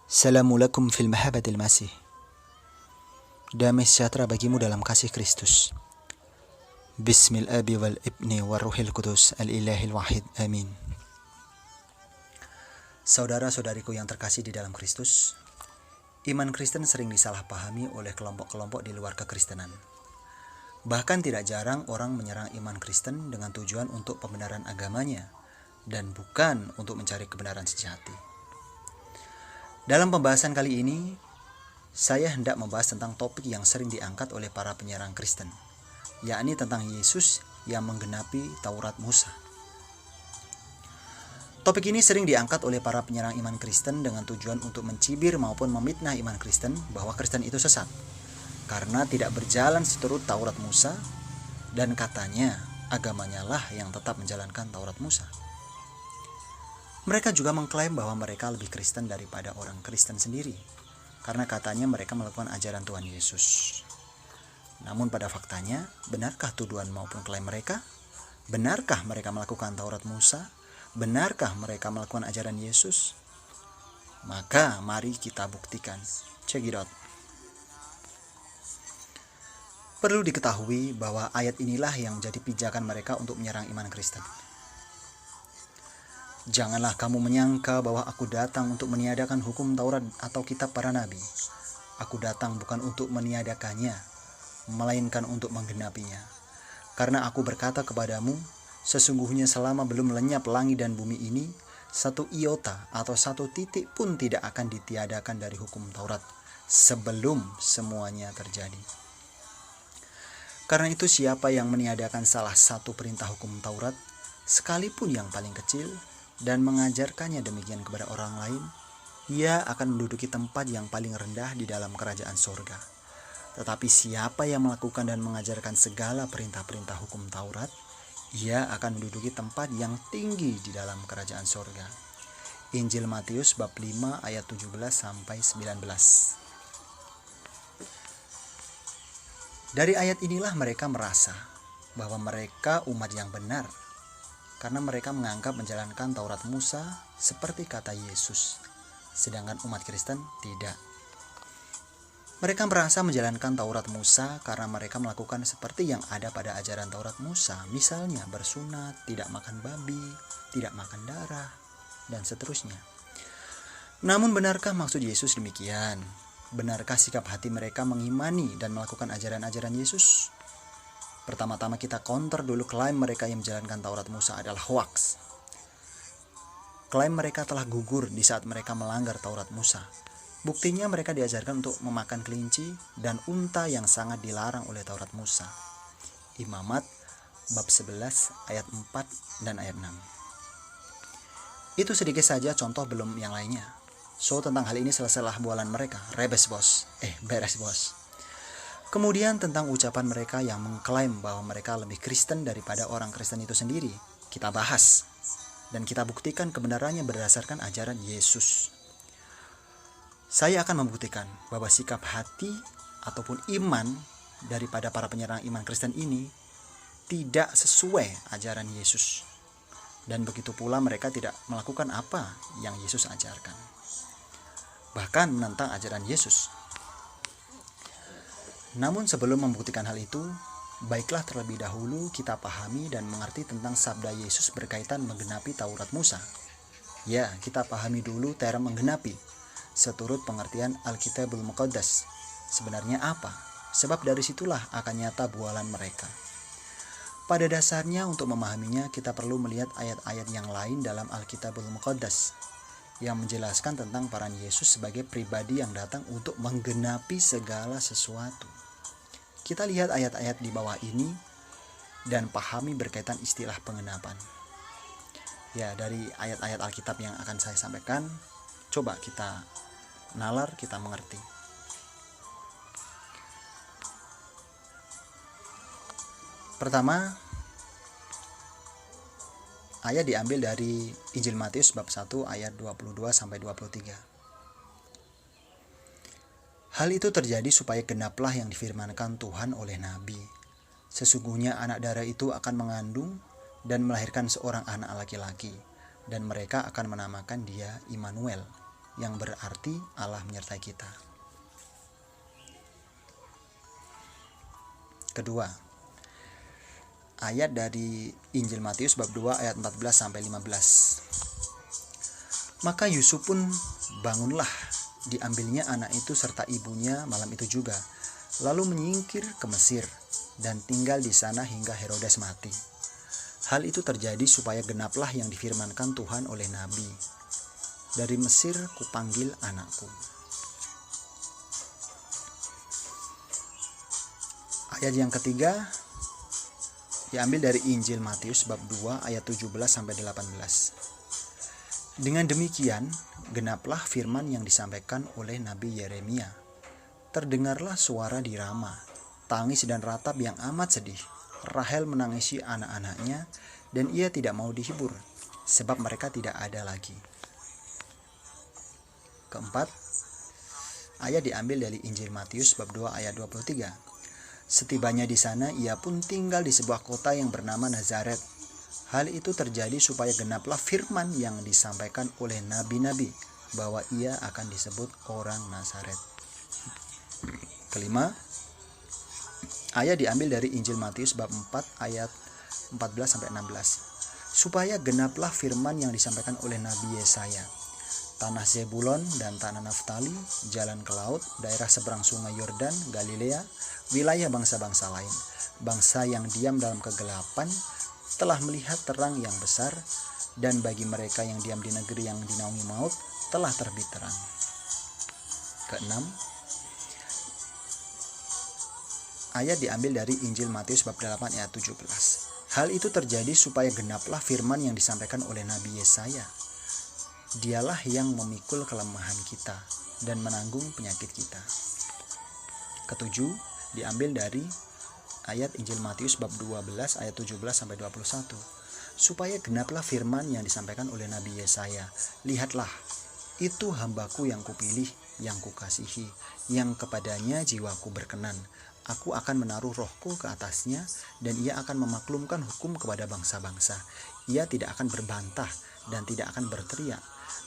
Assalamualaikum fil mahabbatil masih. Damai sejahtera bagimu dalam kasih Kristus. Bismil abi wal ibni wal ruhil kudus al-ilahil wahid. Amin. Saudara-saudariku yang terkasih di dalam Kristus, iman Kristen sering disalahpahami oleh kelompok-kelompok di luar kekristenan. Bahkan tidak jarang orang menyerang iman Kristen dengan tujuan untuk pembenaran agamanya dan bukan untuk mencari kebenaran sejati. Dalam pembahasan kali ini, saya hendak membahas tentang topik yang sering diangkat oleh para penyerang Kristen, yakni tentang Yesus yang menggenapi Taurat Musa. Topik ini sering diangkat oleh para penyerang iman Kristen dengan tujuan untuk mencibir maupun memfitnah iman Kristen bahwa Kristen itu sesat, karena tidak berjalan seturut Taurat Musa, dan katanya agamanya lah yang tetap menjalankan Taurat Musa. Mereka juga mengklaim bahwa mereka lebih Kristen daripada orang Kristen sendiri, karena katanya mereka melakukan ajaran Tuhan Yesus. Namun pada faktanya, benarkah tuduhan maupun klaim mereka? Benarkah mereka melakukan Taurat Musa? Benarkah mereka melakukan ajaran Yesus? Maka mari kita buktikan. Check it out. Perlu diketahui bahwa ayat inilah yang menjadi pijakan mereka untuk menyerang iman Kristen. Janganlah kamu menyangka bahwa aku datang untuk meniadakan hukum Taurat atau kitab para nabi. Aku datang bukan untuk meniadakannya, melainkan untuk menggenapinya. Karena aku berkata kepadamu, sesungguhnya selama belum lenyap langit dan bumi ini, satu iota atau satu titik pun tidak akan ditiadakan dari hukum Taurat sebelum semuanya terjadi. Karena itu siapa yang meniadakan salah satu perintah hukum Taurat, sekalipun yang paling kecil, dan mengajarkannya demikian kepada orang lain, ia akan menduduki tempat yang paling rendah di dalam kerajaan sorga. Tetapi siapa yang melakukan dan mengajarkan segala perintah-perintah hukum Taurat, ia akan menduduki tempat yang tinggi di dalam kerajaan sorga. Injil Matius bab 5 ayat 17-19. Dari ayat inilah mereka merasa bahwa mereka umat yang benar, karena mereka menganggap menjalankan Taurat Musa seperti kata Yesus, sedangkan umat Kristen tidak. Mereka merasa menjalankan Taurat Musa karena mereka melakukan seperti yang ada pada ajaran Taurat Musa, misalnya bersunat, tidak makan babi, tidak makan darah, dan seterusnya. Namun benarkah maksud Yesus demikian? Benarkah sikap hati mereka mengimani dan melakukan ajaran-ajaran Yesus? Pertama-tama kita counter dulu klaim mereka yang menjalankan Taurat Musa adalah hoaks. Klaim mereka telah gugur di saat mereka melanggar Taurat Musa. Buktinya mereka diajarkan untuk memakan kelinci dan unta yang sangat dilarang oleh Taurat Musa. Imamat bab 11 ayat 4 dan ayat 6. Itu sedikit saja contoh, belum yang lainnya. So tentang hal ini selesailah bualan mereka. Beres bos. Kemudian tentang ucapan mereka yang mengklaim bahwa mereka lebih Kristen daripada orang Kristen itu sendiri, kita bahas dan kita buktikan kebenarannya berdasarkan ajaran Yesus. Saya akan membuktikan bahwa sikap hati ataupun iman daripada para penyerang iman Kristen ini tidak sesuai ajaran Yesus. Dan begitu pula mereka tidak melakukan apa yang Yesus ajarkan, bahkan menentang ajaran Yesus. Namun sebelum membuktikan hal itu, baiklah terlebih dahulu kita pahami dan mengerti tentang sabda Yesus berkaitan menggenapi Taurat Musa. Ya, kita pahami dulu term menggenapi, seturut pengertian Alkitabul Muqaddas. Sebenarnya apa? Sebab dari situlah akan nyata bualan mereka. Pada dasarnya untuk memahaminya kita perlu melihat ayat-ayat yang lain dalam Alkitabul Muqaddas yang menjelaskan tentang peran Yesus sebagai pribadi yang datang untuk menggenapi segala sesuatu. Kita lihat ayat-ayat di bawah ini dan pahami berkaitan istilah penggenapan. Ya, dari ayat-ayat Alkitab yang akan saya sampaikan, coba kita nalar, kita mengerti. Pertama, ayat diambil dari Injil Matius bab 1 ayat 22-23. Hal itu terjadi supaya genaplah yang difirmankan Tuhan oleh Nabi. Sesungguhnya anak darah itu akan mengandung dan melahirkan seorang anak laki-laki, dan mereka akan menamakan dia Immanuel. yang berarti Allah menyertai kita. Kedua, ayat dari Injil Matius bab 2 ayat 14 sampai 15. Maka Yusuf pun bangunlah, diambilnya anak itu serta ibunya malam itu juga, lalu menyingkir ke Mesir dan tinggal di sana hingga Herodes mati. Hal itu terjadi supaya genaplah yang difirmankan Tuhan oleh nabi, dari Mesir kupanggil anakku. Ayat yang ketiga diambil dari Injil Matius bab 2 ayat 17 sampai 18. Dengan demikian genaplah firman yang disampaikan oleh Nabi Yeremia. Terdengarlah suara di Rama, tangis dan ratap yang amat sedih. Rahel menangisi anak-anaknya dan ia tidak mau dihibur, sebab mereka tidak ada lagi. Keempat, ayat diambil dari Injil Matius bab 2 ayat 23. Setibanya di sana, ia pun tinggal di sebuah kota yang bernama Nazaret. Hal itu terjadi supaya genaplah firman yang disampaikan oleh nabi-nabi, bahwa ia akan disebut orang Nazaret. Kelima, ayat diambil dari Injil Matius bab 4 ayat 14 sampai 16. Supaya genaplah firman yang disampaikan oleh Nabi Yesaya. Tanah Zebulon dan tanah Naftali, jalan ke laut, daerah seberang sungai Yordan, Galilea, wilayah bangsa-bangsa lain. Bangsa yang diam dalam kegelapan telah melihat terang yang besar, dan bagi mereka yang diam di negeri yang dinaungi maut telah terbit terang. Keenam, ayat diambil dari Injil Matius bab 8 ayat 17. Hal itu terjadi supaya genaplah firman yang disampaikan oleh Nabi Yesaya. Dialah yang memikul kelemahan kita dan menanggung penyakit kita. Ketujuh, diambil dari ayat Injil Matius bab 12 ayat 17 sampai 21. Supaya genaplah firman yang disampaikan oleh Nabi Yesaya. Lihatlah, itu hambaku yang kupilih, yang kukasihi, yang kepadanya jiwaku berkenan. Aku akan menaruh rohku ke atasnya, dan ia akan memaklumkan hukum kepada bangsa-bangsa. Ia tidak akan berbantah dan tidak akan berteriak,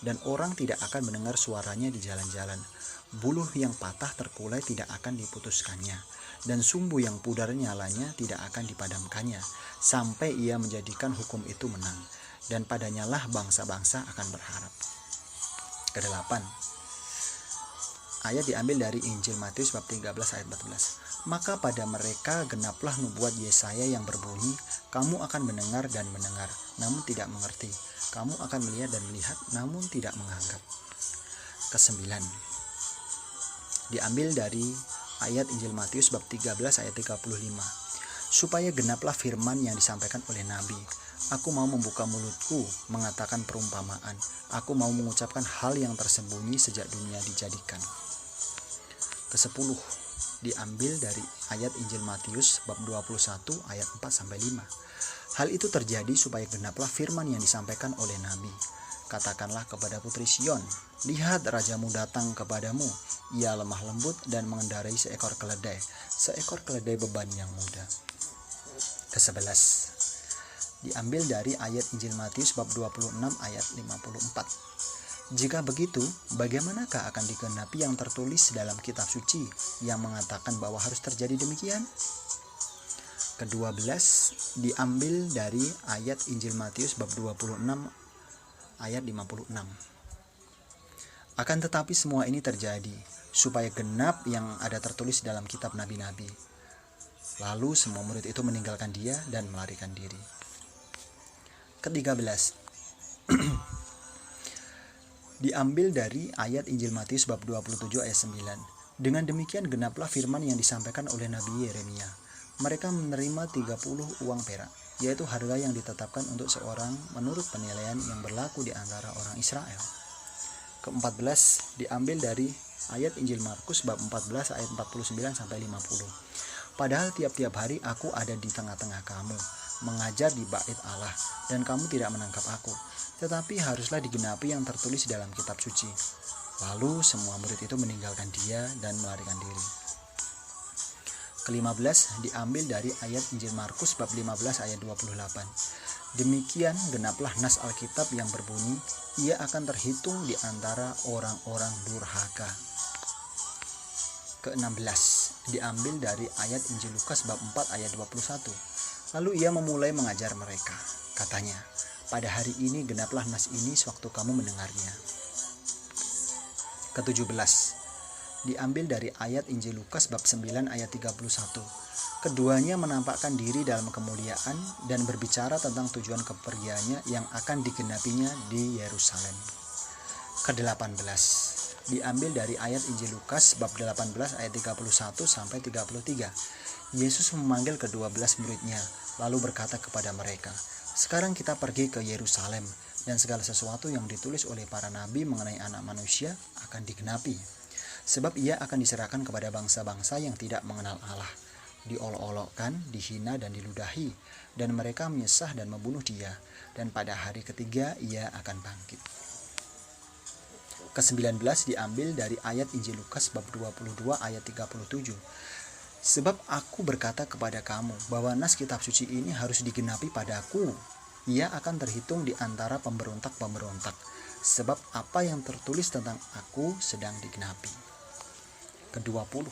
dan orang tidak akan mendengar suaranya di jalan-jalan. Buluh yang patah terkulai tidak akan diputuskannya, dan sumbu yang pudar nyalanya tidak akan dipadamkannya, sampai ia menjadikan hukum itu menang, dan padanyalah bangsa-bangsa akan berharap. Kedelapan, ayat diambil dari Injil Matius bab 13 ayat 14. Maka pada mereka genaplah nubuat Yesaya yang berbunyi, kamu akan mendengar dan mendengar, namun tidak mengerti. Kamu akan melihat dan melihat, namun tidak menganggap. Kesembilan, diambil dari ayat Injil Matius bab 13 ayat 35. Supaya genaplah firman yang disampaikan oleh Nabi. Aku mau membuka mulutku, mengatakan perumpamaan. Aku mau mengucapkan hal yang tersembunyi sejak dunia dijadikan. Kesepuluh, diambil dari ayat Injil Matius bab 21 ayat 4 sampai 5. Hal itu terjadi supaya genaplah firman yang disampaikan oleh Nabi. Katakanlah kepada putri Sion, lihat rajamu datang kepadamu. Ia lemah lembut dan mengendarai seekor keledai beban yang muda. Ke-11, diambil dari ayat Injil Matius bab 26 ayat 54. Jika begitu, bagaimanakah akan digenapi yang tertulis dalam kitab suci yang mengatakan bahwa harus terjadi demikian? Ke-12, diambil dari ayat Injil Matius bab 26 ayat 56. Akan tetapi semua ini terjadi supaya genap yang ada tertulis dalam kitab nabi-nabi. Lalu semua murid itu meninggalkan dia dan melarikan diri. Ke-13, diambil dari ayat Injil Matius bab 27 ayat 9. Dengan demikian genaplah firman yang disampaikan oleh Nabi Yeremia. Mereka menerima 30 uang perak, yaitu harga yang ditetapkan untuk seorang menurut penilaian yang berlaku di antara orang Israel. Ke-14, diambil dari ayat Injil Markus bab 14 ayat 49 sampai 50. Padahal tiap-tiap hari aku ada di tengah-tengah kamu, mengajar di bait Allah, dan kamu tidak menangkap aku. Tetapi haruslah digenapi yang tertulis dalam kitab suci. Lalu semua murid itu meninggalkan dia dan melarikan diri. Ke-15, diambil dari ayat Injil Markus bab 15 ayat 28. Demikian genaplah nas Alkitab yang berbunyi, ia akan terhitung di antara orang-orang durhaka. Ke-16 diambil dari ayat Injil Lukas bab 4 ayat 21. Lalu ia memulai mengajar mereka. Katanya, pada hari ini genaplah nas ini sewaktu kamu mendengarnya. Ke-17 diambil dari ayat Injil Lukas bab 9 ayat 31. Keduanya menampakkan diri dalam kemuliaan dan berbicara tentang tujuan kepergiannya yang akan digenapinya di Yerusalem. Ke-18 diambil dari ayat Injil Lukas bab 18 ayat 31 sampai 33. Yesus memanggil ke-12 muridnya, lalu berkata kepada mereka, "Sekarang kita pergi ke Yerusalem, dan segala sesuatu yang ditulis oleh para nabi mengenai Anak Manusia akan digenapi. Sebab ia akan diserahkan kepada bangsa-bangsa yang tidak mengenal Allah, diolok-olokkan, dihina dan diludahi, dan mereka menyesah dan membunuh dia, dan pada hari ketiga ia akan bangkit." Ke-19 diambil dari ayat Injil Lukas bab 22 ayat 37. Sebab aku berkata kepada kamu bahwa nas kitab suci ini harus digenapi padaku. Ia akan terhitung di antara pemberontak-pemberontak. Sebab apa yang tertulis tentang aku sedang digenapi. Ke-20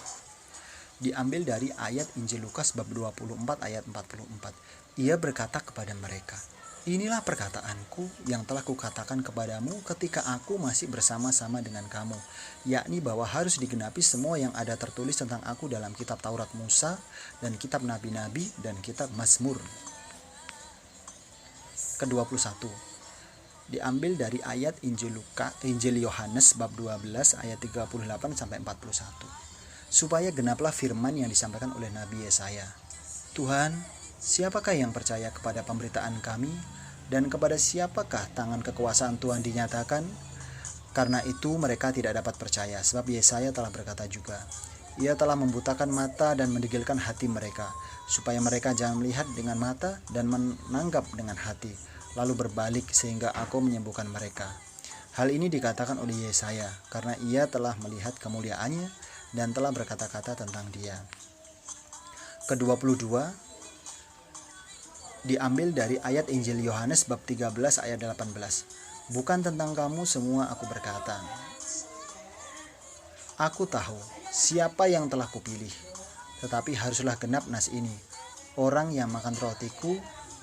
diambil dari ayat Injil Lukas bab 24 ayat 44. Ia berkata kepada mereka, "Inilah perkataanku yang telah kukatakan kepadamu ketika aku masih bersama-sama dengan kamu, yakni bahwa harus digenapi semua yang ada tertulis tentang aku dalam kitab Taurat Musa dan kitab Nabi-Nabi dan kitab Mazmur." Ke-21 diambil dari ayat Injil Yohanes bab 12 ayat 38 sampai 41. Supaya genaplah firman yang disampaikan oleh Nabi Yesaya, "Tuhan, siapakah yang percaya kepada pemberitaan kami, dan kepada siapakah tangan kekuasaan Tuhan dinyatakan?" Karena itu mereka tidak dapat percaya, sebab Yesaya telah berkata juga, "Ia telah membutakan mata dan mendegilkan hati mereka, supaya mereka jangan melihat dengan mata dan menanggap dengan hati, lalu berbalik sehingga aku menyembuhkan mereka." Hal ini dikatakan oleh Yesaya, karena ia telah melihat kemuliaannya dan telah berkata-kata tentang dia. Ke-22 diambil dari ayat Injil Yohanes bab 13 ayat 18. "Bukan tentang kamu semua aku berkata. Aku tahu siapa yang telah kupilih, tetapi haruslah genap nas ini. Orang yang makan rotiku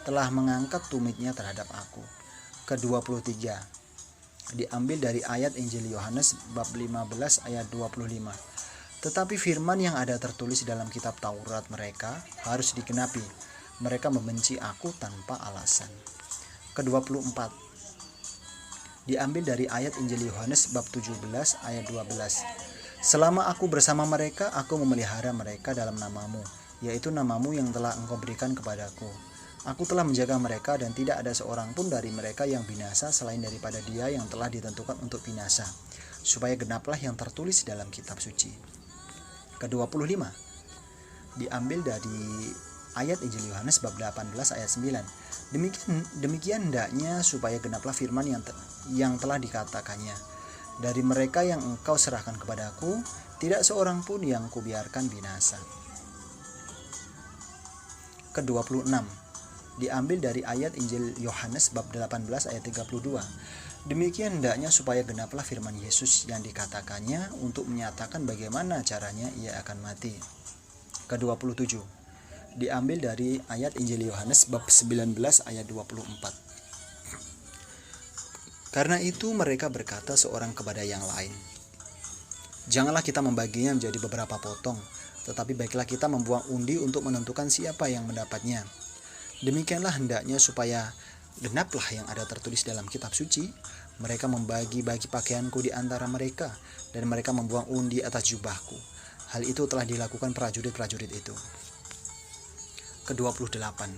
telah mengangkat tumitnya terhadap aku." Ke-23 diambil dari ayat Injil Yohanes bab 15 ayat 25. "Tetapi firman yang ada tertulis dalam kitab Taurat mereka harus digenapi. Mereka membenci aku tanpa alasan." Ke-24 diambil dari ayat Injil Yohanes bab 17 ayat 12. "Selama aku bersama mereka, aku memelihara mereka dalam namamu, yaitu namamu yang telah engkau berikan kepadaku. Aku telah menjaga mereka dan tidak ada seorang pun dari mereka yang binasa selain daripada dia yang telah ditentukan untuk binasa, supaya genaplah yang tertulis dalam kitab suci." Ke-25 diambil dari ayat Injil Yohanes bab 18 ayat 9. Demikian hendaknya supaya genaplah firman yang telah dikatakannya, "Dari mereka yang engkau serahkan kepadaku, tidak seorang pun yang kubiarkan binasa." Ke-26 diambil dari ayat Injil Yohanes bab 18 ayat 32. Demikian hendaknya supaya genaplah firman Yesus yang dikatakannya untuk menyatakan bagaimana caranya ia akan mati. Ke-27 diambil dari ayat Injil Yohanes bab 19 ayat 24. Karena itu mereka berkata seorang kepada yang lain, "Janganlah kita membaginya menjadi beberapa potong, tetapi baiklah kita membuang undi untuk menentukan siapa yang mendapatnya. Demikianlah hendaknya supaya genaplah yang ada tertulis dalam kitab suci. Mereka membagi-bagi pakaianku di antara mereka, dan mereka membuang undi atas jubahku. Hal itu telah dilakukan prajurit-prajurit itu." Ke-28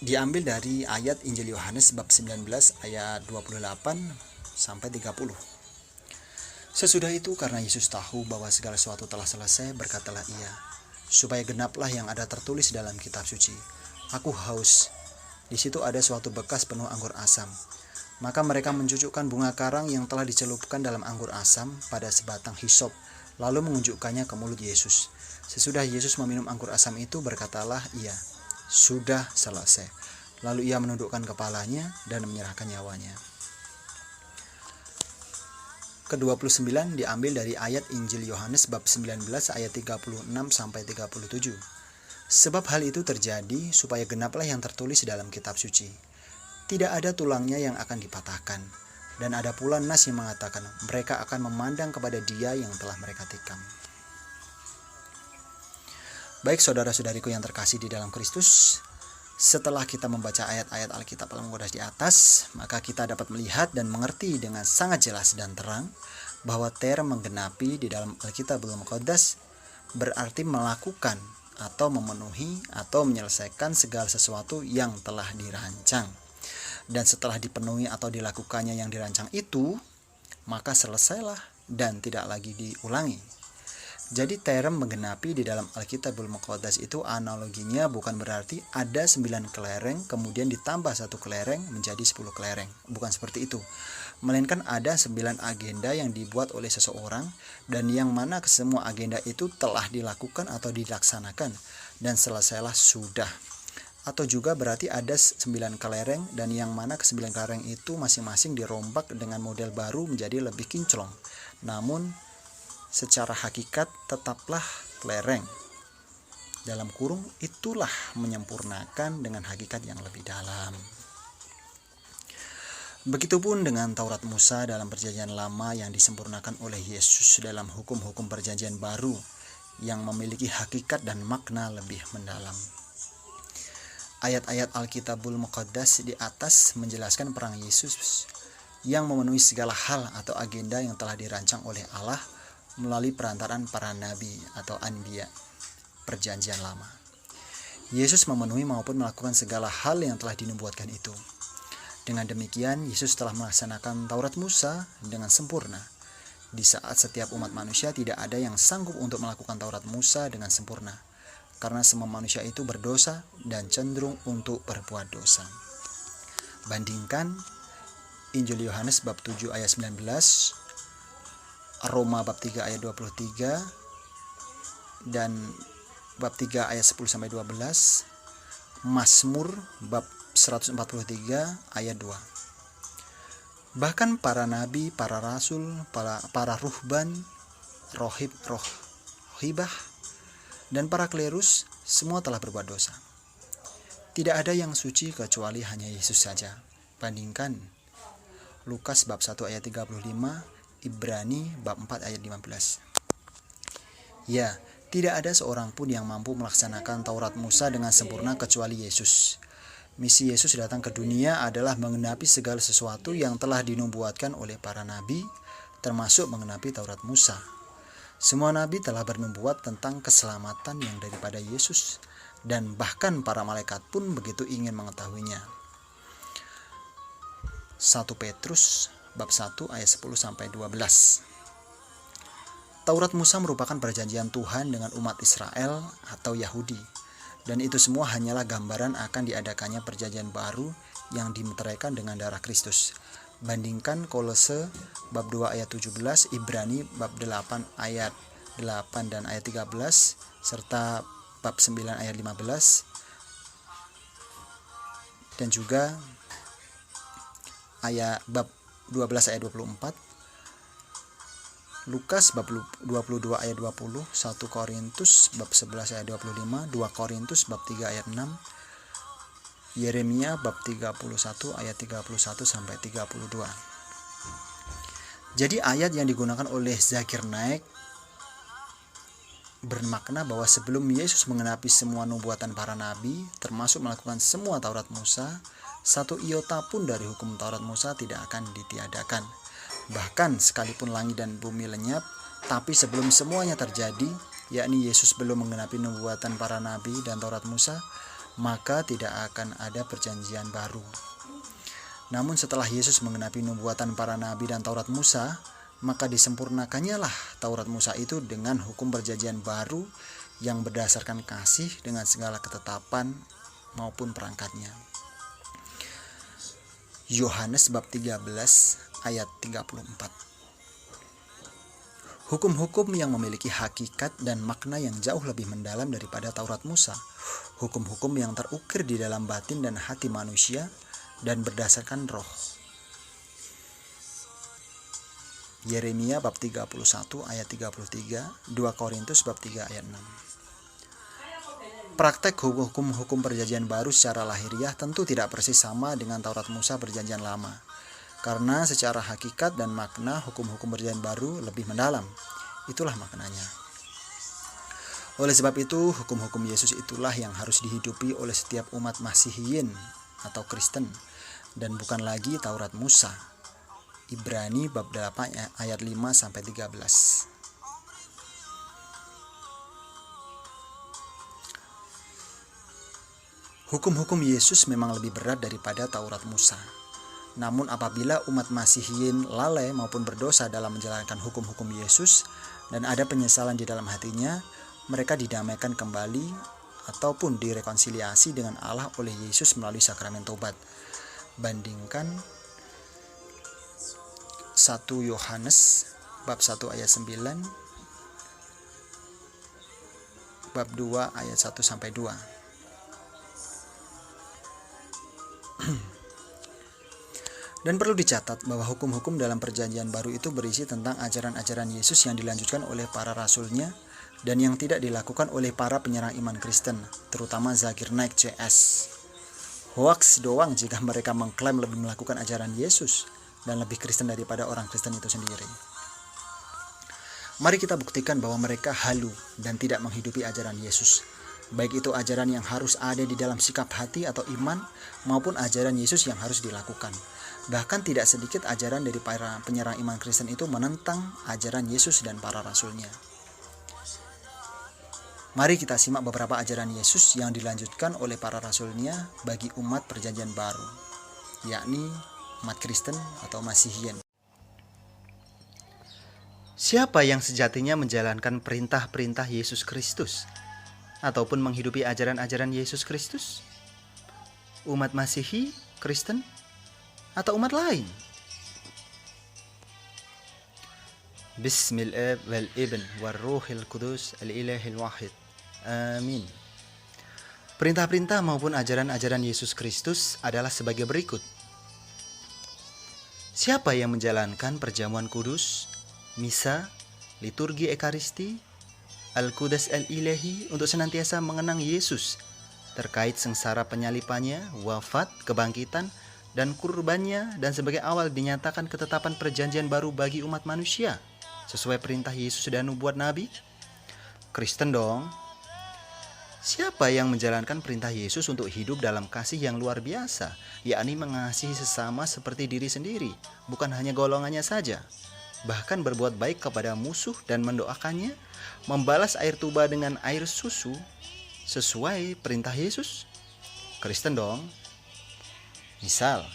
diambil dari ayat Injil Yohanes bab 19 ayat 28 sampai 30. Sesudah itu, karena Yesus tahu bahwa segala sesuatu telah selesai, berkatalah ia, "Supaya genaplah yang ada tertulis dalam kitab suci, aku haus." Di situ ada suatu bekas penuh anggur asam. Maka mereka mencucukkan bunga karang yang telah dicelupkan dalam anggur asam pada sebatang hisop, lalu mengunjukkannya ke mulut Yesus. Sesudah Yesus meminum anggur asam itu, berkatalah ia, "Sudah selesai." Lalu ia menundukkan kepalanya dan menyerahkan nyawanya. Ke-29 diambil dari ayat Injil Yohanes bab 19 ayat 36 sampai 37. Sebab hal itu terjadi supaya genaplah yang tertulis dalam kitab suci. Tidak ada tulangnya yang akan dipatahkan, dan ada pula nas yang mengatakan mereka akan memandang kepada Dia yang telah mereka tikam. Baik saudara-saudariku yang terkasih di dalam Kristus, setelah kita membaca ayat-ayat Alkitab Al-Muqaddas di atas, maka kita dapat melihat dan mengerti dengan sangat jelas dan terang bahwa term menggenapi di dalam Alkitab Al-Muqaddas berarti melakukan atau memenuhi atau menyelesaikan segala sesuatu yang telah dirancang. Dan setelah dipenuhi atau dilakukannya yang dirancang itu, maka selesailah dan tidak lagi diulangi. Jadi term menggenapi di dalam Alkitabul Muqaddas itu analoginya bukan berarti ada 9 kelereng kemudian ditambah 1 kelereng menjadi 10 kelereng. Bukan seperti itu. Melainkan ada 9 agenda yang dibuat oleh seseorang dan yang mana kesemua agenda itu telah dilakukan atau dilaksanakan dan selesailah sudah. Atau juga berarti ada 9 kelereng dan yang mana ke-9 kelereng itu masing-masing dirombak dengan model baru menjadi lebih kinclong. Namun secara hakikat tetaplah kelereng. Dalam kurung itulah menyempurnakan dengan hakikat yang lebih dalam. Begitupun dengan Taurat Musa dalam Perjanjian Lama yang disempurnakan oleh Yesus dalam hukum-hukum Perjanjian Baru yang memiliki hakikat dan makna lebih mendalam. Ayat-ayat Alkitabul Muqaddas di atas menjelaskan perang Yesus yang memenuhi segala hal atau agenda yang telah dirancang oleh Allah melalui perantaraan para nabi atau anbiya Perjanjian Lama. Yesus memenuhi maupun melakukan segala hal yang telah dinubuatkan itu. Dengan demikian, Yesus telah melaksanakan Taurat Musa dengan sempurna. Di saat setiap umat manusia tidak ada yang sanggup untuk melakukan Taurat Musa dengan sempurna, karena semua manusia itu berdosa dan cenderung untuk berbuat dosa. Bandingkan Injil Yohanes bab 7 ayat 19, Roma bab 3 ayat 23 dan bab 3 ayat 10 sampai 12, Mazmur bab 143 ayat 2. Bahkan para nabi, para rasul, para ruhban, rohibah dan para klerus semua telah berbuat dosa. Tidak ada yang suci kecuali hanya Yesus saja. Bandingkan Lukas bab 1 ayat 35, Ibrani bab 4 ayat 15. Ya, tidak ada seorang pun yang mampu melaksanakan Taurat Musa dengan sempurna kecuali Yesus. Misi Yesus datang ke dunia adalah menggenapi segala sesuatu yang telah dinubuatkan oleh para nabi, termasuk menggenapi Taurat Musa. Semua nabi telah bernubuat tentang keselamatan yang daripada Yesus, dan bahkan para malaikat pun begitu ingin mengetahuinya. 1 Petrus bab 1 ayat 10 sampai 12. Taurat Musa merupakan perjanjian Tuhan dengan umat Israel atau Yahudi, dan itu semua hanyalah gambaran akan diadakannya perjanjian baru yang dimeteraikan dengan darah Kristus. Bandingkan Kolose bab 2 ayat 17, Ibrani bab 8 ayat 8 dan ayat 13, serta bab 9 ayat 15, dan juga ayat bab 12 ayat 24, Lukas bab 22 ayat 20, 1 Korintus bab 11 ayat 25, 2 Korintus bab 3 ayat 6, Yeremia bab 31 ayat 31 sampai 32. Jadi ayat yang digunakan oleh Zakir Naik bermakna bahwa sebelum Yesus menggenapi semua nubuatan para nabi, termasuk melakukan semua Taurat Musa, 1 iota pun dari hukum Taurat Musa tidak akan ditiadakan. Bahkan sekalipun langit dan bumi lenyap, tapi sebelum semuanya terjadi, yakni Yesus belum menggenapi nubuatan para nabi dan Taurat Musa, maka tidak akan ada perjanjian baru. Namun setelah Yesus menggenapi nubuatan para nabi dan Taurat Musa, maka disempurnakannya lah Taurat Musa itu dengan hukum perjanjian baru yang berdasarkan kasih dengan segala ketetapan maupun perangkatnya. Yohanes bab 13 ayat 34. Hukum-hukum yang memiliki hakikat dan makna yang jauh lebih mendalam daripada Taurat Musa. Hukum-hukum yang terukir di dalam batin dan hati manusia dan berdasarkan roh. Yeremia bab 31 ayat 33, 2 Korintus bab 3 ayat 6. Praktek hukum-hukum perjanjian baru secara lahiriah tentu tidak persis sama dengan Taurat Musa perjanjian lama. Karena secara hakikat dan makna hukum-hukum perjanjian baru lebih mendalam. Itulah maknanya. Oleh sebab itu, hukum-hukum Yesus itulah yang harus dihidupi oleh setiap umat Masihiyin atau Kristen, dan bukan lagi Taurat Musa. Ibrani bab 8 ayat 5 sampai 13. Hukum-hukum Yesus memang lebih berat daripada Taurat Musa. Namun apabila umat Masihiyin lalai maupun berdosa dalam menjalankan hukum-hukum Yesus dan ada penyesalan di dalam hatinya, mereka didamaikan kembali ataupun direkonsiliasi dengan Allah oleh Yesus melalui sakramen tobat. Bandingkan 1 Yohanes bab 1 ayat 9, bab 2 ayat 1 sampai 2. Dan perlu dicatat bahwa hukum-hukum dalam perjanjian baru itu berisi tentang ajaran-ajaran Yesus yang dilanjutkan oleh para rasulnya dan yang tidak dilakukan oleh para penyerang iman Kristen, terutama Zakir Naik CS. Hoaks doang jika mereka mengklaim lebih melakukan ajaran Yesus dan lebih Kristen daripada orang Kristen itu sendiri. Mari kita buktikan bahwa mereka halu dan tidak menghidupi ajaran Yesus. Baik itu ajaran yang harus ada di dalam sikap hati atau iman, maupun ajaran Yesus yang harus dilakukan. Bahkan tidak sedikit ajaran dari para penyerang iman Kristen itu menentang ajaran Yesus dan para rasulnya. Mari kita simak beberapa ajaran Yesus yang dilanjutkan oleh para rasulnya bagi umat perjanjian baru, yakni umat Kristen atau Masihiyin. Siapa yang sejatinya menjalankan perintah-perintah Yesus Kristus ataupun menghidupi ajaran-ajaran Yesus Kristus? Umat Masihi, Kristen, atau umat lain? Bismillah wal ibn wal ruhil kudus al-ilahil wahid. Amin. Perintah-perintah maupun ajaran-ajaran Yesus Kristus adalah sebagai berikut. Siapa yang menjalankan perjamuan kudus, misa, liturgi ekaristi, Al-Quds Al-Ilahi untuk senantiasa mengenang Yesus terkait sengsara penyalipannya, wafat, kebangkitan, dan kurbannya, dan sebagai awal dinyatakan ketetapan perjanjian baru bagi umat manusia sesuai perintah Yesus dan nubuat Nabi? Kristen dong. Siapa yang menjalankan perintah Yesus untuk hidup dalam kasih yang luar biasa, yakni mengasihi sesama seperti diri sendiri, bukan hanya golongannya saja, bahkan berbuat baik kepada musuh dan mendoakannya, membalas air tuba dengan air susu sesuai perintah Yesus? Kristen dong. Misal,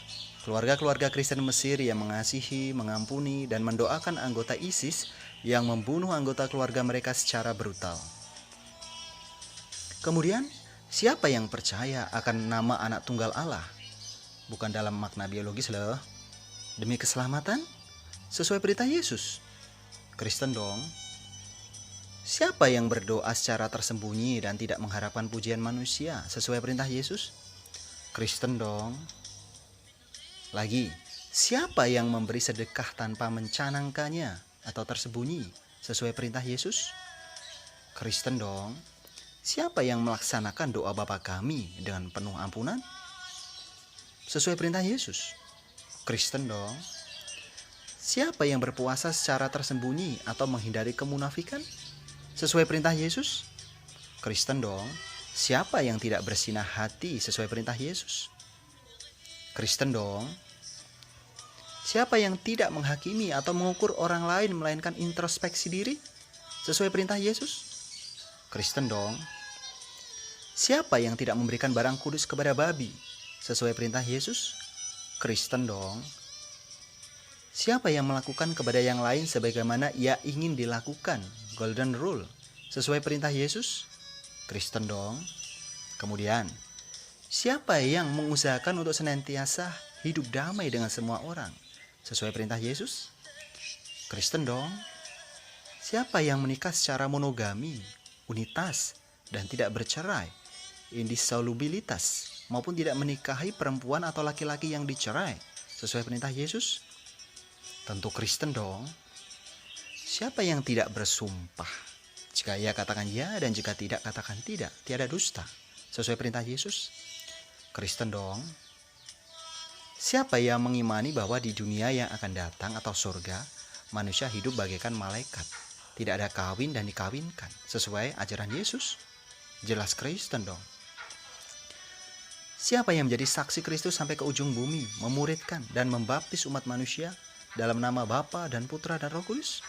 keluarga-keluarga Kristen Mesir yang mengasihi, mengampuni, dan mendoakan anggota ISIS yang membunuh anggota keluarga mereka secara brutal. Kemudian, siapa yang percaya akan nama anak tunggal Allah? Bukan dalam makna biologis loh. Demi keselamatan, sesuai perintah Yesus. Kristen dong. Siapa yang berdoa secara tersembunyi dan tidak mengharapkan pujian manusia sesuai perintah Yesus? Kristen dong. Lagi, siapa yang memberi sedekah tanpa mencanangkannya atau tersembunyi sesuai perintah Yesus? Kristen dong. Siapa yang melaksanakan doa Bapa kami dengan penuh ampunan sesuai perintah Yesus? Kristen dong. Siapa yang berpuasa secara tersembunyi atau menghindari kemunafikan sesuai perintah Yesus? Kristen dong. Siapa yang tidak bersinah hati sesuai perintah Yesus? Kristen dong. Siapa yang tidak menghakimi atau mengukur orang lain melainkan introspeksi diri sesuai perintah Yesus? Kristen dong. Siapa yang tidak memberikan barang kudus kepada babi sesuai perintah Yesus? Kristen dong. Siapa yang melakukan kepada yang lain sebagaimana ia ingin dilakukan, golden rule, sesuai perintah Yesus? Kristen dong. Kemudian, siapa yang mengusahakan untuk senantiasa hidup damai dengan semua orang sesuai perintah Yesus? Kristen dong. Siapa yang menikah secara monogami, unitas, dan tidak bercerai, indissolubilitas, maupun tidak menikahi perempuan atau laki-laki yang dicerai sesuai perintah Yesus? Tentu Kristen dong. Siapa yang tidak bersumpah? Jika ia katakan ya, dan jika tidak katakan tidak, tiada dusta sesuai perintah Yesus? Kristen dong. Siapa yang mengimani bahwa di dunia yang akan datang atau surga, manusia hidup bagaikan malaikat, tidak ada kawin dan dikawinkan sesuai ajaran Yesus? Jelas Kristen dong. Siapa yang menjadi saksi Kristus sampai ke ujung bumi, memuridkan dan membaptis umat manusia dalam nama Bapa dan Putra dan Roh Kudus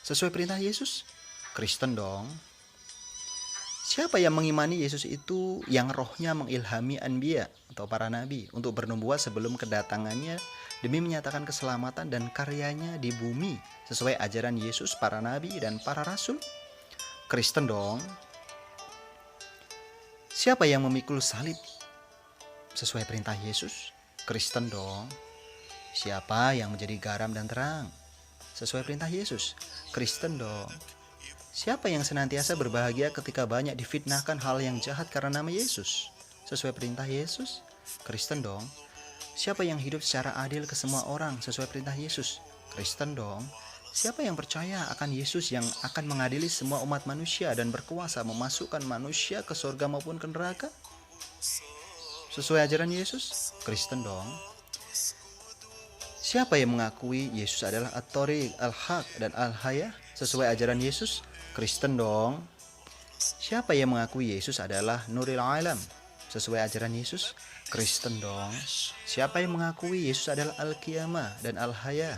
sesuai perintah Yesus? Kristen dong. Siapa yang mengimani Yesus itu yang rohnya mengilhami anbiya atau para nabi untuk bernubuat sebelum kedatangannya demi menyatakan keselamatan dan karyanya di bumi sesuai ajaran Yesus, para nabi, dan para rasul? Kristen dong. Siapa yang memikul salib sesuai perintah Yesus? Kristen dong. Siapa yang menjadi garam dan terang sesuai perintah Yesus? Kristen dong. Siapa yang senantiasa berbahagia ketika banyak difitnahkan hal yang jahat karena nama Yesus sesuai perintah Yesus? Kristen dong. Siapa yang hidup secara adil ke semua orang sesuai perintah Yesus? Kristen dong. Siapa yang percaya akan Yesus yang akan mengadili semua umat manusia dan berkuasa memasukkan manusia ke surga maupun ke neraka sesuai ajaran Yesus? Kristen dong. Siapa yang mengakui Yesus adalah At-Thoriq, Al-Haq, dan Al-Hayah sesuai ajaran Yesus? Kristen dong. Siapa yang mengakui Yesus adalah Nuril Alam sesuai ajaran Yesus? Kristen dong. Siapa yang mengakui Yesus adalah Al-Qiyamah dan Al-Hayah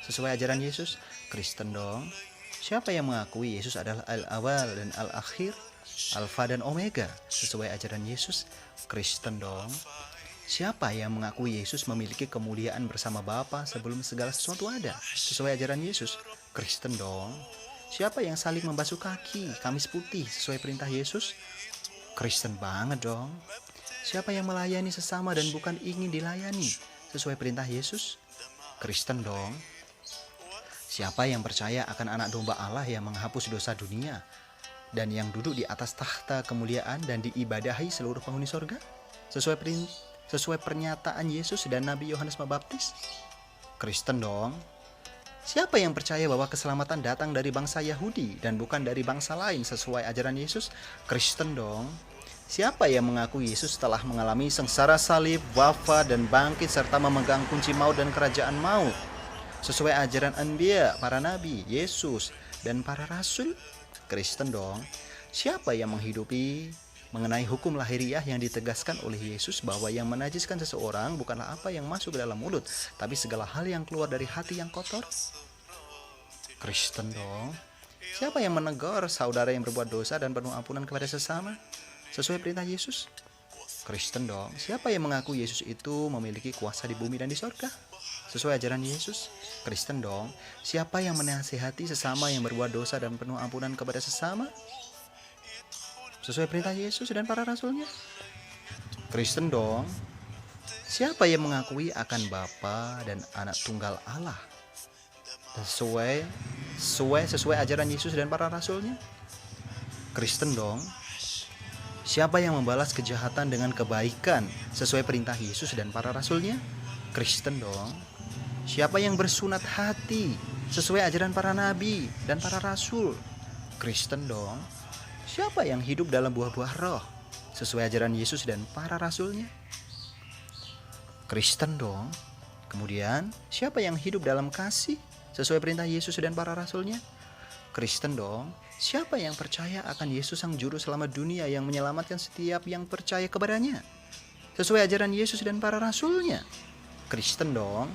sesuai ajaran Yesus? Kristen dong. Siapa yang mengakui Yesus adalah Al-Awal dan Al-Akhir, Alfa dan Omega sesuai ajaran Yesus? Kristen dong. Siapa yang mengakui Yesus memiliki kemuliaan bersama Bapa sebelum segala sesuatu ada sesuai ajaran Yesus? Kristen dong. Siapa yang saling membasuh kaki Kamis putih sesuai perintah Yesus? Kristen banget dong. Siapa yang melayani sesama dan bukan ingin dilayani sesuai perintah Yesus? Kristen dong. Siapa yang percaya akan anak domba Allah yang menghapus dosa dunia dan yang duduk di atas tahta kemuliaan dan diibadahi seluruh penghuni sorga sesuai pernyataan Yesus dan Nabi Yohanes Pembaptis? Kristen dong. Siapa yang percaya bahwa keselamatan datang dari bangsa Yahudi dan bukan dari bangsa lain sesuai ajaran Yesus? Kristen dong. Siapa yang mengaku Yesus telah mengalami sengsara salib, wafat, dan bangkit serta memegang kunci maut dan kerajaan maut sesuai ajaran anbiya, para nabi, Yesus, dan para rasul? Kristen dong. Siapa yang menghidupi mengenai hukum lahiriah yang ditegaskan oleh Yesus bahwa yang menajiskan seseorang bukanlah apa yang masuk ke dalam mulut, tapi segala hal yang keluar dari hati yang kotor? Kristen dong. Siapa yang menegur saudara yang berbuat dosa dan penuh ampunan kepada sesama sesuai perintah Yesus? Kristen dong. Siapa yang mengaku Yesus itu memiliki kuasa di bumi dan di sorga sesuai ajaran Yesus? Kristen dong. Siapa yang menasihati sesama yang berbuat dosa dan penuh ampunan kepada sesama sesuai perintah Yesus dan para rasulnya? Kristen dong. Siapa yang mengakui akan Bapa dan Anak Tunggal Allah sesuai ajaran Yesus dan para rasulnya? Kristen dong. Siapa yang membalas kejahatan dengan kebaikan sesuai perintah Yesus dan para rasulnya? Kristen dong. Siapa yang bersunat hati sesuai ajaran para nabi dan para rasul? Kristen dong. Siapa yang hidup dalam buah-buah roh sesuai ajaran Yesus dan para rasulnya? Kristen dong. Kemudian, siapa yang hidup dalam kasih sesuai perintah Yesus dan para rasulnya? Kristen dong. Siapa yang percaya akan Yesus sang juru selamat dunia yang menyelamatkan setiap yang percaya kepadanya sesuai ajaran Yesus dan para rasulnya? Kristen dong.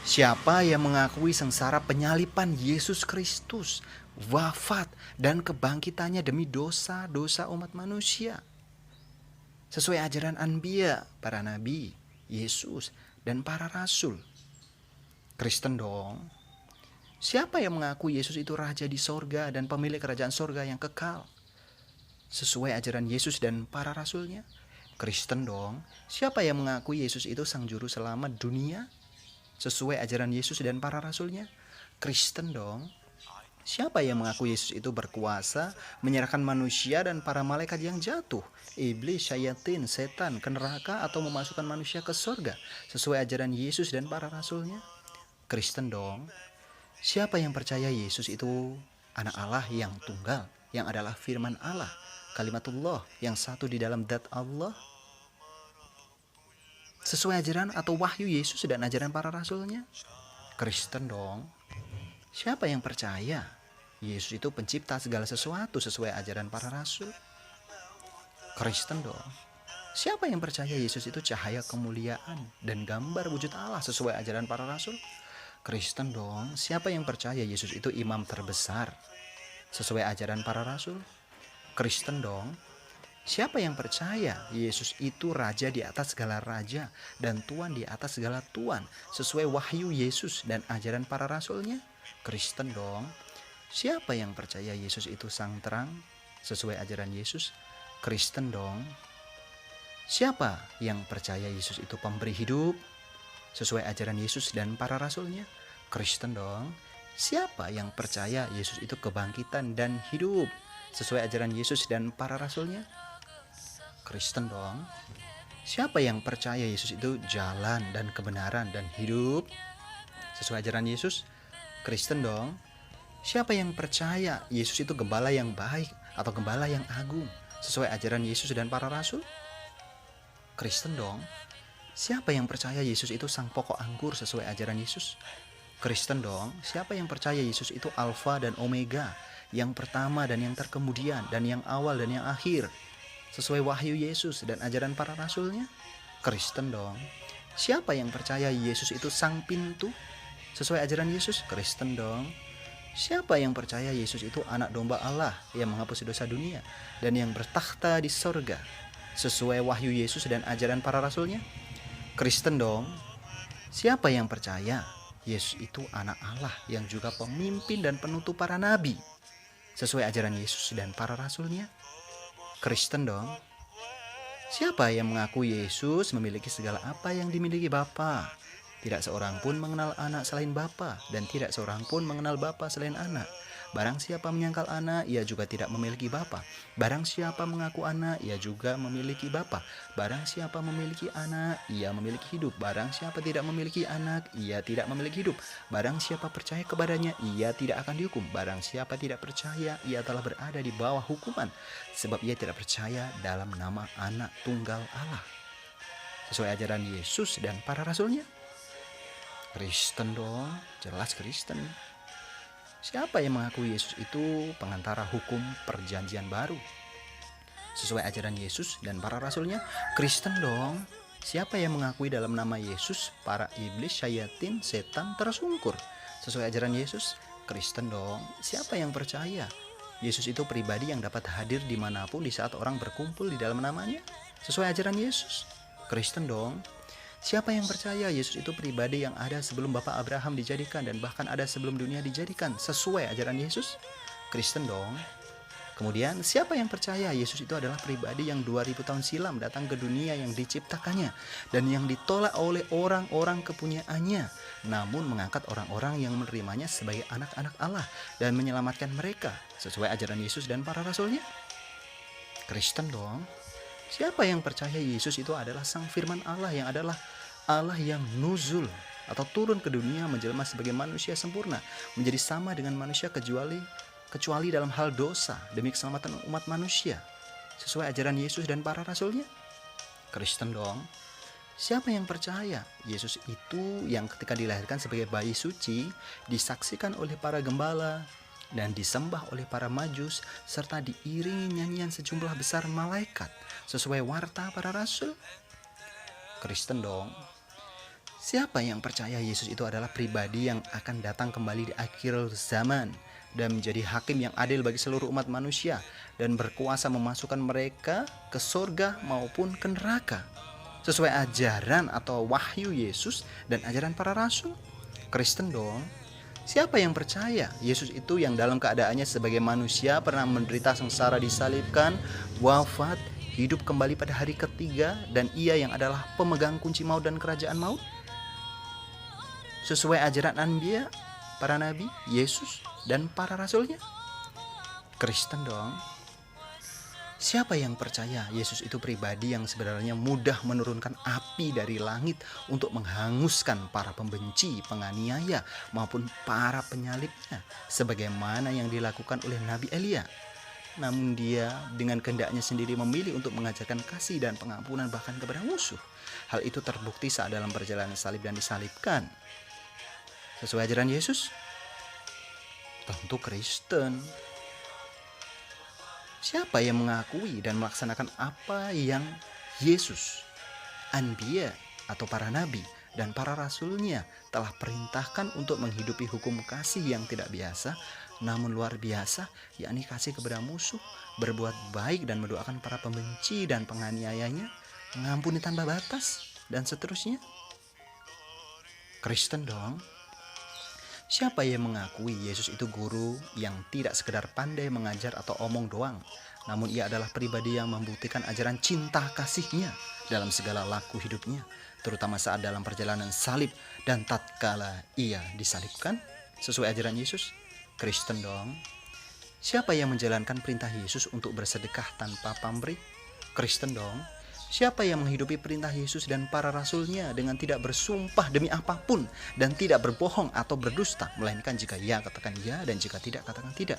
Siapa yang mengakui sengsara penyalipan Yesus Kristus, wafat, dan kebangkitannya demi dosa-dosa umat manusia sesuai ajaran anbiya, para nabi, Yesus, dan para rasul? Kristen dong. Siapa yang mengaku Yesus itu raja di sorga dan pemilik kerajaan sorga yang kekal sesuai ajaran Yesus dan para rasulnya? Kristen dong. Siapa yang mengaku Yesus itu sang juru selamat dunia sesuai ajaran Yesus dan para rasulnya? Kristen dong. Siapa yang mengaku Yesus itu berkuasa menyerahkan manusia dan para malaikat yang jatuh, iblis, syaitan, setan ke neraka atau memasukkan manusia ke surga sesuai ajaran Yesus dan para rasulnya? Kristen dong. Siapa yang percaya Yesus itu anak Allah yang tunggal, yang adalah firman Allah, kalimatullah yang satu di dalam zat Allah? Sesuai ajaran atau wahyu Yesus dan ajaran para rasulnya? Kristen dong. Siapa yang percaya Yesus itu pencipta segala sesuatu sesuai ajaran para rasul? Kristen dong. Siapa yang percaya Yesus itu cahaya kemuliaan dan gambar wujud Allah sesuai ajaran para rasul? Kristen dong. Siapa yang percaya Yesus itu imam terbesar sesuai ajaran para rasul? Kristen dong. Siapa yang percaya Yesus itu raja di atas segala raja dan tuan di atas segala tuan sesuai wahyu Yesus dan ajaran para rasulnya? Kristen dong. Siapa yang percaya Yesus itu sang terang sesuai ajaran Yesus? Kristen dong. Siapa yang percaya Yesus itu pemberi hidup sesuai ajaran Yesus dan para rasulnya? Kristen dong. Siapa yang percaya Yesus itu kebangkitan dan hidup sesuai ajaran Yesus dan para rasulnya? Kristen dong. Siapa yang percaya Yesus itu jalan dan kebenaran dan hidup sesuai ajaran Yesus? Kristen dong. Siapa yang percaya Yesus itu gembala yang baik atau gembala yang agung sesuai ajaran Yesus dan para rasul? Kristen dong. Siapa yang percaya Yesus itu sang pokok anggur sesuai ajaran Yesus? Kristen dong. Siapa yang percaya Yesus itu Alfa dan Omega, yang pertama dan yang terkemudian, dan yang awal dan yang akhir sesuai wahyu Yesus dan ajaran para rasulnya? Kristen dong. Siapa yang percaya Yesus itu sang pintu sesuai ajaran Yesus? Kristen dong. Siapa yang percaya Yesus itu anak domba Allah yang menghapus dosa dunia dan yang bertakhta di sorga sesuai wahyu Yesus dan ajaran para rasulnya? Kristen dong. Siapa yang percaya Yesus itu anak Allah yang juga pemimpin dan penutup para nabi sesuai ajaran Yesus dan para rasulnya? Kristen dong. Siapa yang mengaku Yesus memiliki segala apa yang dimiliki Bapa? Tidak seorang pun mengenal anak selain Bapa, dan tidak seorang pun mengenal Bapa selain anak. Barang siapa menyangkal anak, ia juga tidak memiliki Bapa. Barang siapa mengaku anak, ia juga memiliki Bapa. Barang siapa memiliki anak, ia memiliki hidup. Barang siapa tidak memiliki anak, ia tidak memiliki hidup. Barang siapa percaya kepadanya, ia tidak akan dihukum. Barang siapa tidak percaya, ia telah berada di bawah hukuman, sebab ia tidak percaya dalam nama Anak Tunggal Allah sesuai ajaran Yesus dan para rasulnya? Kristen dong, jelas Kristen. Siapa yang mengaku Yesus itu pengantara hukum perjanjian baru sesuai ajaran Yesus dan para rasulnya? Kristen dong. Siapa yang mengakui dalam nama Yesus para iblis, syaitan, setan tersungkur sesuai ajaran Yesus? Kristen dong. Siapa yang percaya Yesus itu pribadi yang dapat hadir dimanapun di saat orang berkumpul di dalam namanya sesuai ajaran Yesus? Kristen dong. Siapa yang percaya Yesus itu pribadi yang ada sebelum Bapak Abraham dijadikan dan bahkan ada sebelum dunia dijadikan sesuai ajaran Yesus? Kristen dong. Kemudian siapa yang percaya Yesus itu adalah pribadi yang 2000 tahun silam datang ke dunia yang diciptakannya dan yang ditolak oleh orang-orang kepunyaannya, namun mengangkat orang-orang yang menerimanya sebagai anak-anak Allah dan menyelamatkan mereka sesuai ajaran Yesus dan para rasulnya? Kristen dong. Siapa yang percaya Yesus itu adalah sang firman Allah yang adalah Allah yang nuzul atau turun ke dunia menjelma sebagai manusia sempurna, menjadi sama dengan manusia kecuali dalam hal dosa demi keselamatan umat manusia sesuai ajaran Yesus dan para rasulnya? Kristen dong. Siapa yang percaya Yesus itu yang ketika dilahirkan sebagai bayi suci disaksikan oleh para gembala dan disembah oleh para majus serta diiringi nyanyian sejumlah besar malaikat sesuai warta para rasul? Kristen dong. Siapa yang percaya Yesus itu adalah pribadi yang akan datang kembali di akhir zaman dan menjadi hakim yang adil bagi seluruh umat manusia dan berkuasa memasukkan mereka ke surga maupun ke neraka sesuai ajaran atau wahyu Yesus dan ajaran para rasul? Kristen dong. Siapa yang percaya Yesus itu yang dalam keadaannya sebagai manusia pernah menderita sengsara, disalibkan, wafat, hidup kembali pada hari ketiga, dan ia yang adalah pemegang kunci maut dan kerajaan maut? Sesuai ajaran Anbiya, para nabi, Yesus, dan para rasulnya? Kristen dong. Siapa yang percaya Yesus itu pribadi yang sebenarnya mudah menurunkan api dari langit untuk menghanguskan para pembenci, penganiaya maupun para penyalibnya, sebagaimana yang dilakukan oleh Nabi Elia? Namun dia dengan kehendaknya sendiri memilih untuk mengajarkan kasih dan pengampunan bahkan kepada musuh. Hal itu terbukti saat dalam perjalanan salib dan disalibkan. Sesuai ajaran Yesus? Tentu Kristen. Siapa yang mengakui dan melaksanakan apa yang Yesus, Anbiya atau para nabi dan para rasulnya telah perintahkan untuk menghidupi hukum kasih yang tidak biasa namun luar biasa, yakni kasih kepada musuh, berbuat baik dan mendoakan para pembenci dan penganiayanya, mengampuni tanpa batas, dan seterusnya? Kristen dong. Siapa yang mengakui Yesus itu guru yang tidak sekedar pandai mengajar atau omong doang, namun ia adalah pribadi yang membuktikan ajaran cinta kasihnya dalam segala laku hidupnya, terutama saat dalam perjalanan salib dan tatkala ia disalibkan sesuai ajaran Yesus? Kristen dong. Siapa yang menjalankan perintah Yesus untuk bersedekah tanpa pamrih? Kristen dong. Siapa yang menghidupi perintah Yesus dan para rasulnya dengan tidak bersumpah demi apapun dan tidak berbohong atau berdusta, melainkan jika ya katakan ya dan jika tidak katakan tidak?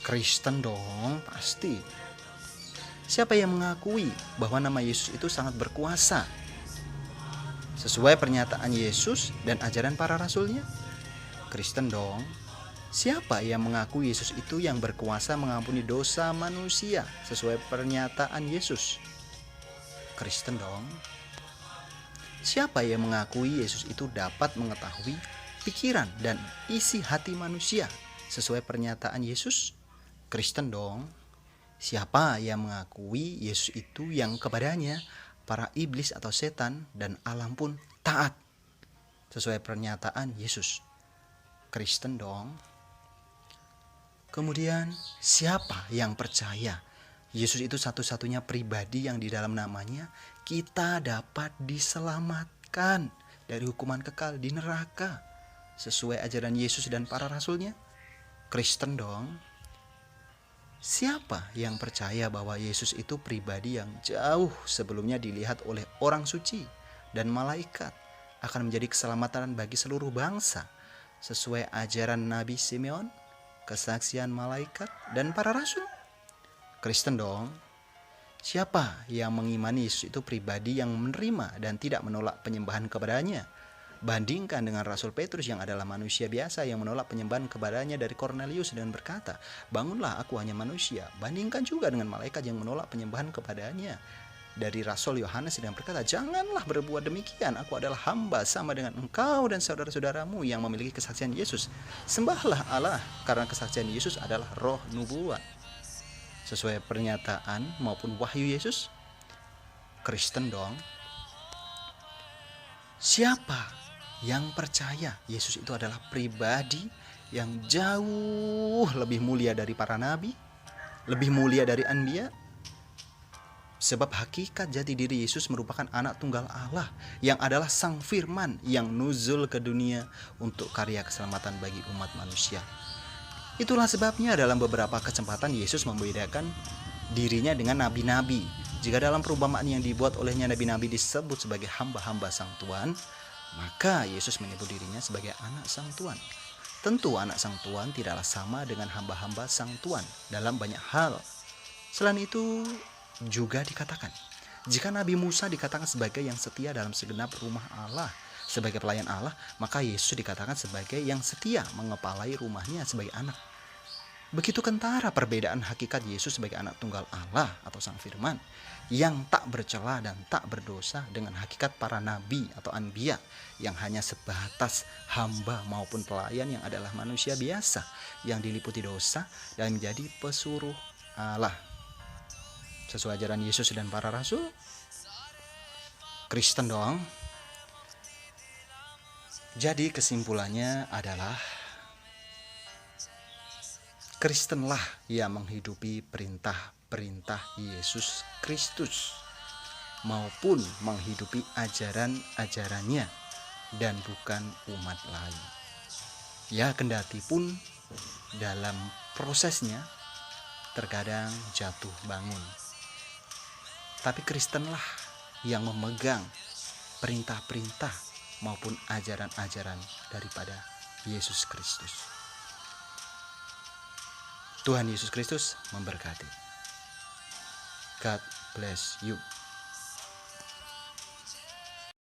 Kristen dong, pasti. Siapa yang mengakui bahwa nama Yesus itu sangat berkuasa sesuai pernyataan Yesus dan ajaran para rasulnya? Kristen dong. Siapa yang mengaku Yesus itu yang berkuasa mengampuni dosa manusia sesuai pernyataan Yesus? Kristen dong. Siapa yang mengakui Yesus itu dapat mengetahui pikiran dan isi hati manusia sesuai pernyataan Yesus? Kristen dong. Siapa yang mengakui Yesus itu yang kepadanya para iblis atau setan dan alam pun taat sesuai pernyataan Yesus? Kristen dong. Kemudian siapa yang percaya Yesus itu satu-satunya pribadi yang di dalam namanya kita dapat diselamatkan dari hukuman kekal di neraka sesuai ajaran Yesus dan para rasulnya? Kristen dong. Siapa yang percaya bahwa Yesus itu pribadi yang jauh sebelumnya dilihat oleh orang suci dan malaikat akan menjadi keselamatan bagi seluruh bangsa sesuai ajaran Nabi Simeon, kesaksian malaikat, dan para rasul? Kristen dong. Siapa yang mengimani Yesus itu pribadi yang menerima dan tidak menolak penyembahan kepadanya? Bandingkan dengan Rasul Petrus yang adalah manusia biasa yang menolak penyembahan kepadanya dari Kornelius dan berkata, "Bangunlah, aku hanya manusia." Bandingkan juga dengan malaikat yang menolak penyembahan kepadanya dari Rasul Yohanes yang berkata, "Janganlah berbuat demikian, aku adalah hamba sama dengan engkau dan saudara-saudaramu yang memiliki kesaksian Yesus. Sembahlah Allah, karena kesaksian Yesus adalah roh nubuat." Sesuai pernyataan maupun wahyu Yesus? Kristen dong. Siapa yang percaya Yesus itu adalah pribadi yang jauh lebih mulia dari para nabi, lebih mulia dari Anbiya? Sebab hakikat jati diri Yesus merupakan anak tunggal Allah yang adalah Sang Firman yang nuzul ke dunia untuk karya keselamatan bagi umat manusia. Itulah sebabnya dalam beberapa kesempatan Yesus membedakan dirinya dengan nabi-nabi. Jika dalam perumpamaan yang dibuat olehnya nabi-nabi disebut sebagai hamba-hamba Sang Tuan, maka Yesus menyebut dirinya sebagai anak Sang Tuan. Tentu anak Sang Tuan tidaklah sama dengan hamba-hamba Sang Tuan dalam banyak hal. Selain itu juga dikatakan, jika Nabi Musa dikatakan sebagai yang setia dalam segenap rumah Allah sebagai pelayan Allah, maka Yesus dikatakan sebagai yang setia mengepalai rumahnya sebagai anak. Begitu kentara perbedaan hakikat Yesus sebagai anak tunggal Allah atau Sang Firman yang tak bercela dan tak berdosa dengan hakikat para nabi atau anbiya yang hanya sebatas hamba maupun pelayan yang adalah manusia biasa yang diliputi dosa dan menjadi pesuruh Allah. Sesuai ajaran Yesus dan para rasul? Kristen dong. Jadi kesimpulannya adalah Kristenlah yang menghidupi perintah-perintah Yesus Kristus maupun menghidupi ajaran-ajarannya dan bukan umat lain. Ya, kendati pun dalam prosesnya terkadang jatuh bangun, tapi Kristenlah yang memegang perintah-perintah maupun ajaran-ajaran daripada Yesus Kristus. Tuhan Yesus Kristus memberkati. God bless you.